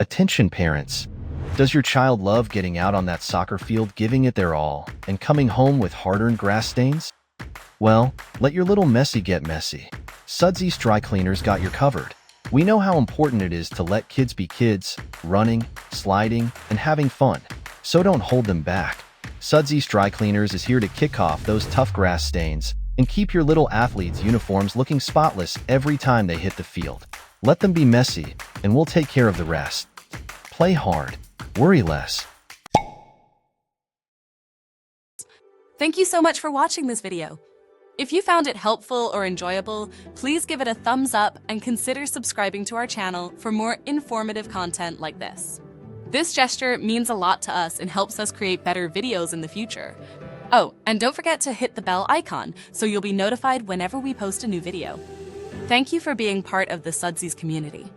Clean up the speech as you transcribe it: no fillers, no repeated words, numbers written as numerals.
Attention parents. Does your child love getting out on that soccer field, giving it their all, and coming home with hard-earned grass stains? Well, let your little Messi get messy. Sudsies Dry Cleaners got your covered. We know how important it is to let kids be kids, running, sliding, and having fun. So don't hold them back. Sudsies Dry Cleaners is here to kick off those tough grass stains and keep your little athletes' uniforms looking spotless every time they hit the field. Let them be messy, and we'll take care of the rest. Play hard. Worry less. Thank you so much for watching this video. If you found it helpful or enjoyable, please give it a thumbs up and consider subscribing to our channel for more informative content like this. This gesture means a lot to us and helps us create better videos in the future. Oh, and don't forget to hit the bell icon so you'll be notified whenever we post a new video. Thank you for being part of the Sudsies community.